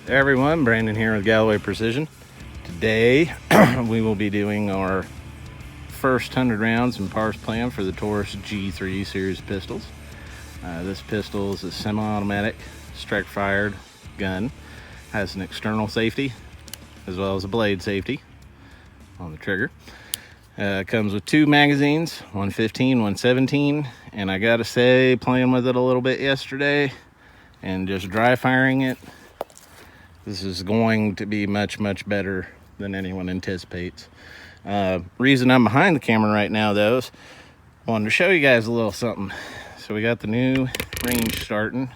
Hey everyone, Brandon here with Galloway Precision. Today we will be doing our first 100 rounds in parse plan for the Taurus G3 series pistols. This pistol is a semi-automatic strike-fired gun. Has an external safety as well as a blade safety on the trigger. Comes with two magazines, 115, 117, and I gotta say, playing with it a little bit yesterday and just dry firing it, this is going to be much better than anyone anticipates. Reason I'm behind the camera right now, though, is I wanted to show you guys a little something. So we got the new range starting.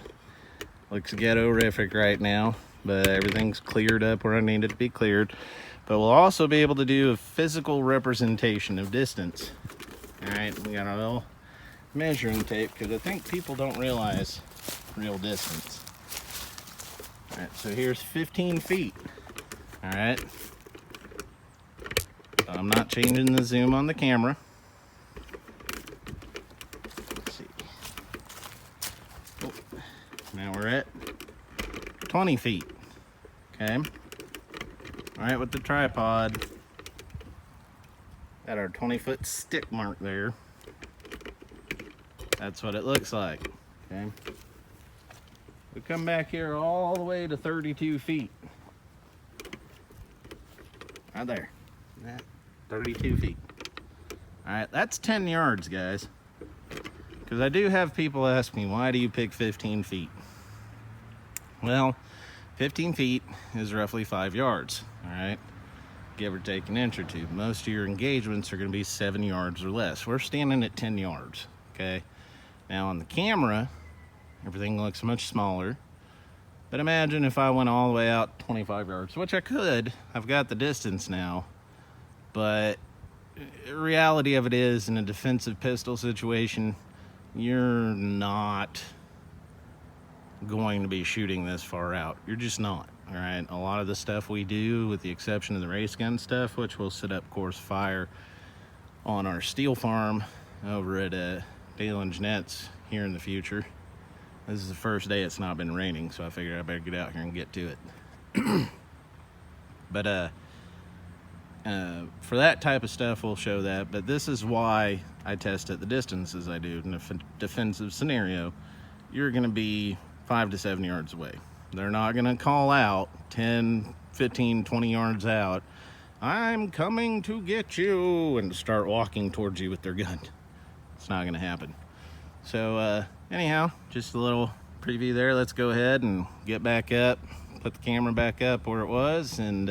Looks ghetto-rific right now, but everything's cleared up where I need it to be cleared. But we'll also be able to do a physical representation of distance. All right, we got our little measuring tape because I think people don't realize real distance. All right, so here's 15 feet. All right. So I'm not changing the zoom on the camera. Let's see. Oh, now we're at 20 feet. Okay. All right, with the tripod, got our 20-foot stick mark there. That's what it looks like. Okay. We come back here all the way to 32 feet. Right there. 32 feet. All right, that's 10 yards, guys. Because I do have people ask me, why do you pick 15 feet? Well, 15 feet is roughly 5 yards, all right? Give or take an inch or two. Most of your engagements are going to be 7 yards or less. We're standing at 10 yards, okay? Now on the camera, everything looks much smaller. But imagine if I went all the way out 25 yards, which I could. I've got the distance now. But the reality of it is, in a defensive pistol situation, you're not going to be shooting this far out. You're just not, all right? A lot of the stuff we do, with the exception of the race gun stuff, which we'll set up course fire on our steel farm over at Dale and Jeanette's here in the future. This is the first day it's not been raining, so I figured I better get out here and get to it. But for that type of stuff, we'll show that. But this is why I test at the distances I do. In a defensive scenario, you're going to be 5 to 7 yards away. They're not going to call out 10, 15, 20 yards out, "I'm coming to get you," and start walking towards you with their gun. It's not going to happen. So anyhow, just a little preview there. Let's go ahead and get back up, put the camera back up where it was, and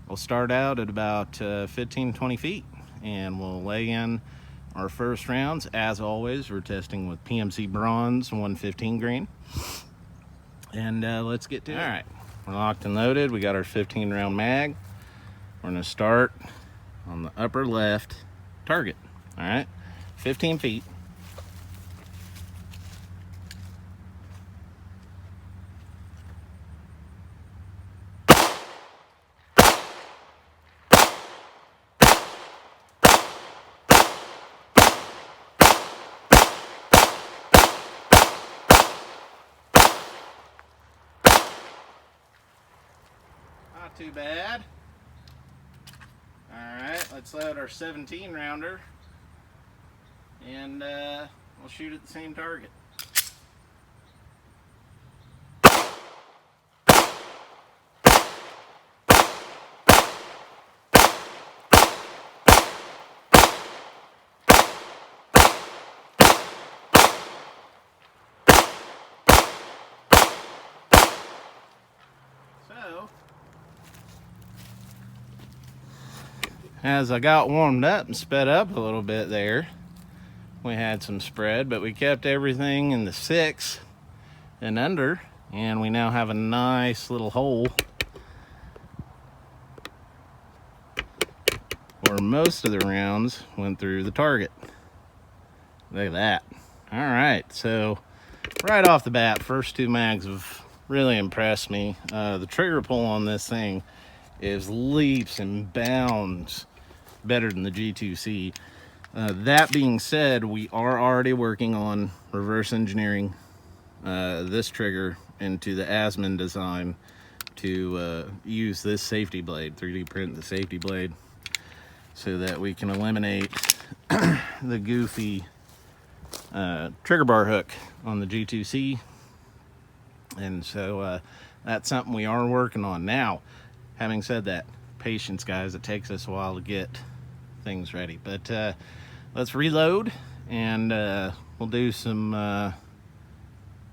we'll start out at about 15, 20 feet, and we'll lay in our first rounds. As always, we're testing with PMC Bronze 115 grain. And let's get to it. All right, we're locked and loaded. We got our 15 round mag. We're gonna start on the upper left target. All right, 15 feet. Not too bad. All right, let's load our 17 rounder, and we'll shoot at the same target. So, as I got warmed up and sped up a little bit there, we had some spread, but we kept everything in the 6 and under, and we now have a nice little hole where most of the rounds went through the target. Look at that. All right, so right off the bat, first two mags have really impressed me. The trigger pull on this thing is leaps and bounds better than the G2C. That being said, we are already working on reverse engineering this trigger into the Asman design to use this safety blade, 3D print the safety blade, so that we can eliminate the goofy trigger bar hook on the G2C. And so that's something we are working on. Now, having said that, patience, guys. It takes us a while to get things ready. But let's reload, and we'll do some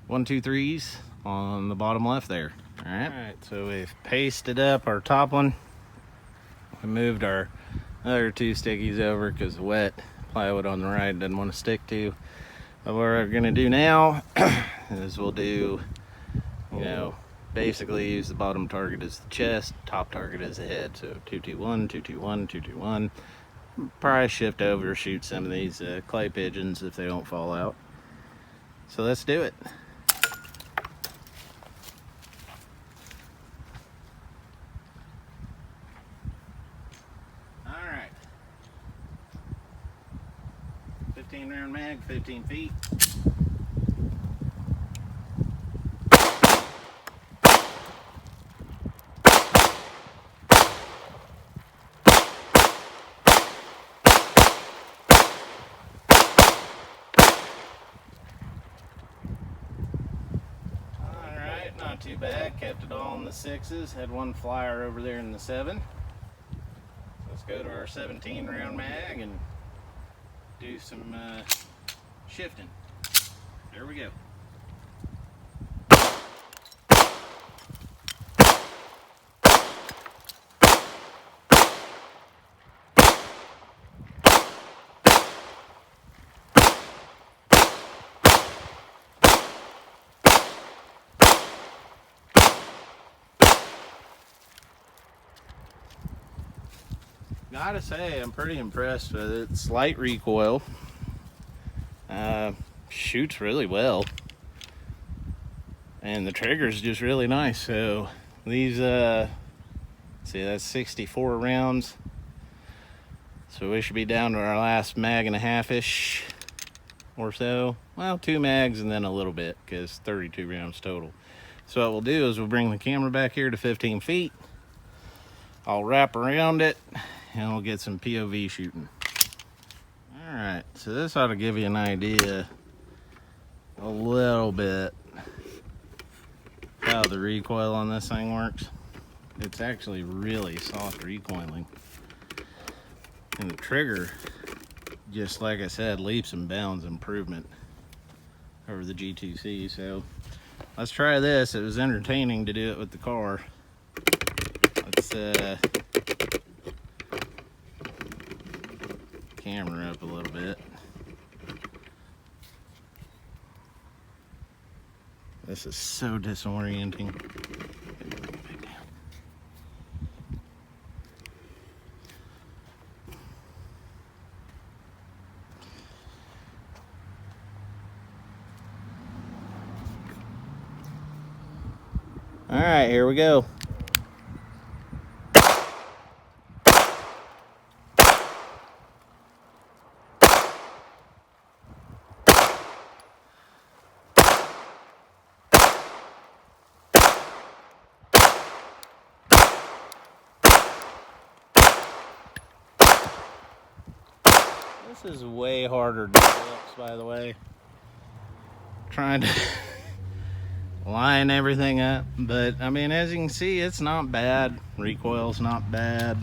1, 2, 3s on the bottom left there. All right, so we've pasted up our top one. We moved our other 2 stickies over because the wet plywood on the right doesn't want to stick to. But what we're gonna do now is we'll do, basically use the bottom target as the chest, top target as the head. So 221, 221, 221. Probably shift over, shoot some of these clay pigeons if they don't fall out. So let's do it. All right. 15 round mag, 15 feet. Not too bad, kept it all in the 6s, had one flyer over there in the 7. Let's go to our 17 round mag and do some shifting. There we go. Gotta say, I'm pretty impressed with it. Slight recoil. Shoots really well. And the trigger's just really nice. So these, see, that's 64 rounds. So we should be down to our last mag and a half-ish or so. Well, 2 mags and then a little bit, because 32 rounds total. So what we'll do is we'll bring the camera back here to 15 feet. I'll wrap around it, and we'll get some POV shooting. All right, so this ought to give you an idea a little bit how the recoil on this thing works. It's actually really soft recoiling. And the trigger, just like I said, leaps and bounds improvement over the G2C. So let's try this. It was entertaining to do it with the car. Let's camera up a little bit. This is so disorienting. All right, here we go. This is way harder than it looks, by the way. Trying to line everything up, but I mean, as you can see, it's not bad. Recoil's not bad.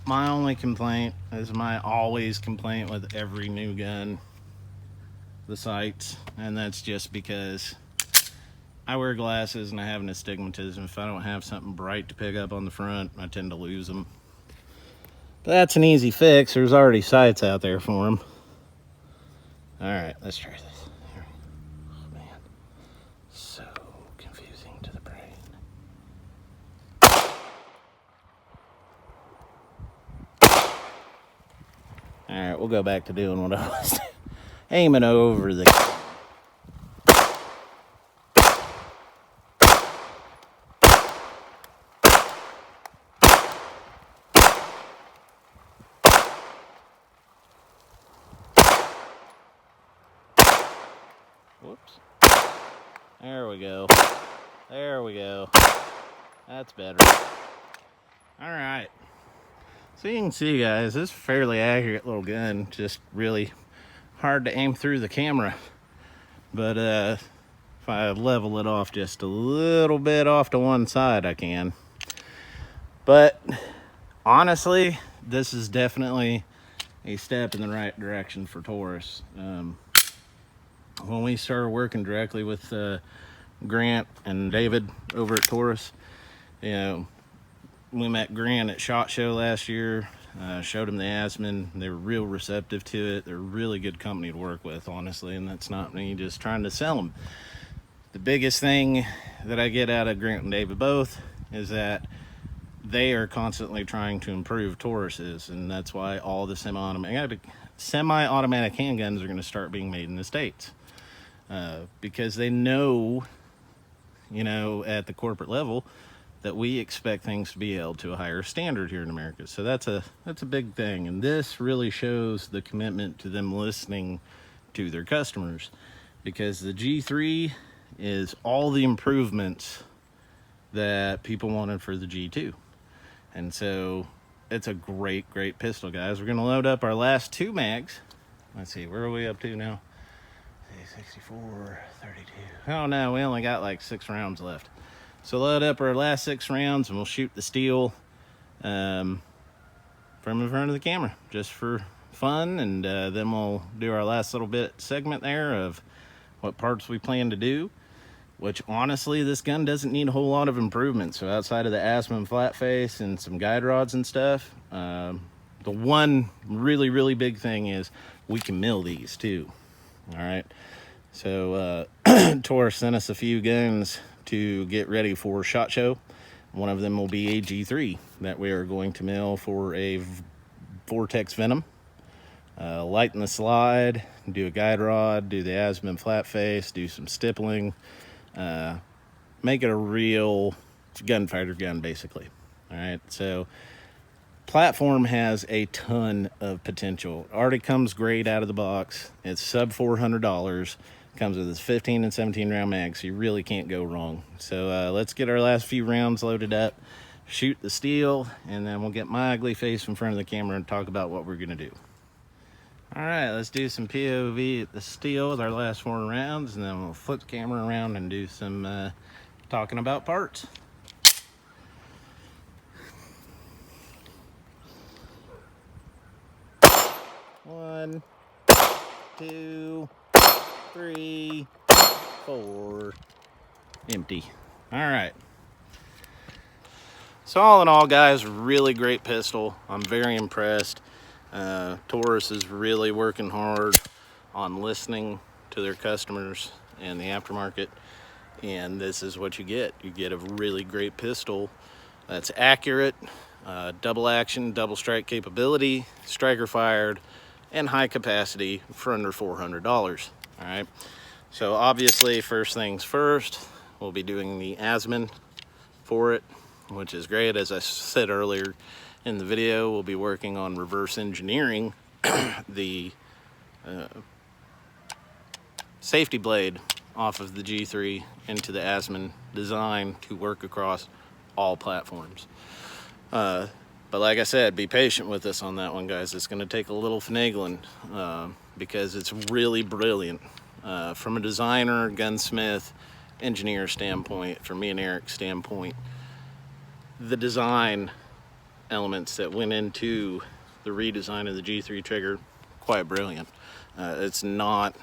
My only complaint is my always complaint with every new gun, the sights, and that's just because I wear glasses and I have an astigmatism. If I don't have something bright to pick up on the front, I tend to lose them. But that's an easy fix. There's already sights out there for them. All right, let's try this. Here. Oh man, so confusing to the brain. All right, we'll go back to doing what I was aiming over the. Whoops. There we go. There we go. That's better. All right. So you can see, guys, this is a fairly accurate little gun. Just really hard to aim through the camera. But if I level it off just a little bit off to one side, I can. But honestly, this is definitely a step in the right direction for Taurus. When we started working directly with Grant and David over at Taurus, you know, we met Grant at SHOT Show last year, showed him the Asman. They were real receptive to it. They're a really good company to work with, honestly, and that's not me just trying to sell them. The biggest thing that I get out of Grant and David both is that they are constantly trying to improve Taurus's, and that's why all the semi-automatic handguns are going to start being made in the States, because they know, you know, at the corporate level that we expect things to be held to a higher standard here in America. So that's a big thing, and this really shows the commitment to them listening to their customers, because the G3 is all the improvements that people wanted for the G2. And so it's a great pistol, guys. We're gonna load up our last 2 mags. Let's see, where are we up to now? 64, 32. Oh no, we only got like 6 rounds left. So load up our last 6 rounds and we'll shoot the steel from in front of the camera, just for fun. And then we'll do our last little bit segment there of what parts we plan to do. Which honestly, this gun doesn't need a whole lot of improvement. So outside of the Asman flat face and some guide rods and stuff, the one really big thing is we can mill these too. All right. So Taurus sent us a few guns to get ready for SHOT Show. One of them will be a G3 that we are going to mill for a Vortex Venom. Lighten the slide, do a guide rod, do the Asman flat face, do some stippling. Make it a real gunfighter gun, basically. All right, so platform has a ton of potential. It already comes great out of the box. It's sub $400. Comes with its 15 and 17 round mag, so you really can't go wrong. So let's get our last few rounds loaded up, shoot the steel, and then we'll get my ugly face in front of the camera and talk about what we're gonna do. All right, let's do some POV at the steel with our last 4 rounds, and then we'll flip the camera around and do some talking about parts. One, 2, 3, 4. Empty. All right. So all in all, guys, really great pistol. I'm very impressed. Taurus is really working hard on listening to their customers and the aftermarket, and this is what you get. You get a really great pistol that's accurate, double action, double strike capability, striker fired, and high capacity for under $400. All right, so obviously first things first, we'll be doing the Asman for it, which is great. As I said earlier in the video, we'll be working on reverse engineering the safety blade off of the G3 into the Asman design to work across all platforms. But like I said, be patient with us on that one, guys. It's going to take a little finagling because it's really brilliant. From a designer, gunsmith, engineer standpoint, from me and Eric's standpoint, the design elements that went into the redesign of the G3 trigger, quite brilliant. It's not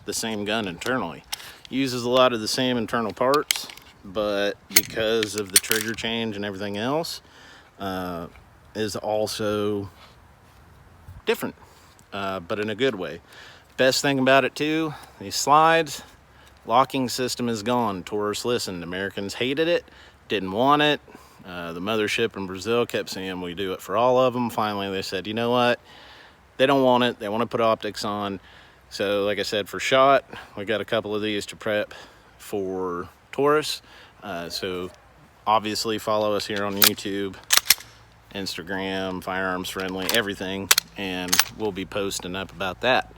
the same gun internally. Uses a lot of the same internal parts, but because of the trigger change and everything else, is also different, but in a good way. Best thing about it too, these slides, locking system is gone. Taurus listened. Americans hated it, didn't want it. The mothership in Brazil kept saying we do it for all of them. Finally, they said, you know what? They don't want it. They want to put optics on. So like I said, for SHOT, we got a couple of these to prep for Taurus. So obviously follow us here on YouTube, Instagram, Firearms Friendly, everything, and we'll be posting up about that.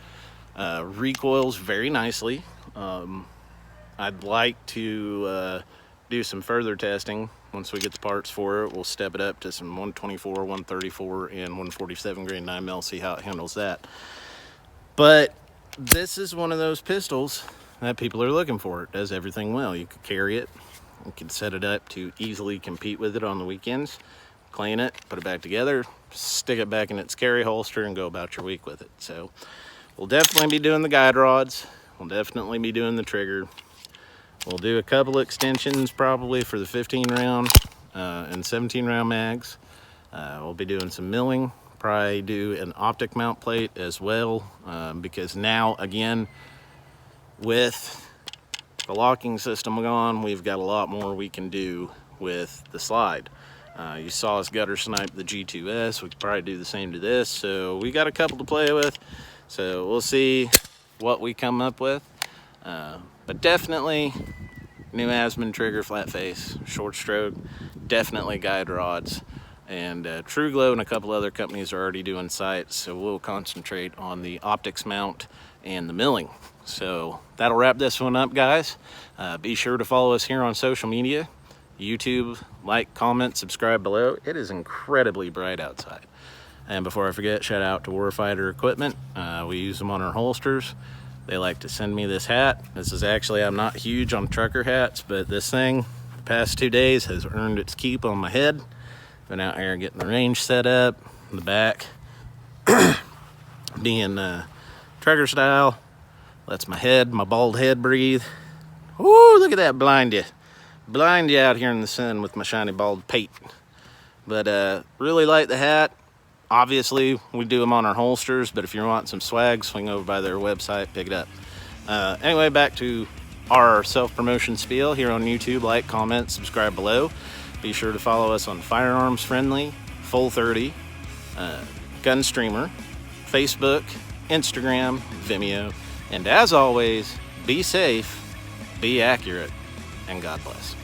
Recoils very nicely. I'd like to do some further testing. Once we get the parts for it, we'll step it up to some 124, 134, and 147 grain 9mm, see how it handles that. But this is one of those pistols that people are looking for. It does everything well. You could carry it, you could set it up to easily compete with it on the weekends, clean it, put it back together, stick it back in its carry holster, and go about your week with it. So we'll definitely be doing the guide rods. We'll definitely be doing the trigger. We'll do a couple extensions probably for the 15 round and 17 round mags. We'll be doing some milling, probably do an optic mount plate as well, because now again, with the locking system gone, we've got a lot more we can do with the slide. You saw us gutter snipe the G2S. We could probably do the same to this. So we got a couple to play with. So we'll see what we come up with. But definitely new Asman trigger, flat face, short stroke, definitely guide rods. And True Glow and a couple other companies are already doing sights. So we'll concentrate on the optics mount and the milling. So that'll wrap this one up, guys. Be sure to follow us here on social media. YouTube, like, comment, subscribe below. It is incredibly bright outside. And before I forget, shout out to Warfighter Equipment. We use them on our holsters. They like to send me this hat. This is actually, I'm not huge on trucker hats, but this thing, the past 2 days, has earned its keep on my head. Been out here getting the range set up, the back being trucker style. Lets my head, my bald head breathe. Woo, look at that, blind you out here in the sun with my shiny bald pate. But really like the hat. Obviously, we do them on our holsters, but if you want some swag, swing over by their website, pick it up. Anyway, back to our self-promotion spiel here on YouTube. Like, comment, subscribe below. Be sure to follow us on Firearms Friendly, Full 30, Gun Streamer, Facebook, Instagram, Vimeo. And as always, be safe, be accurate, and God bless.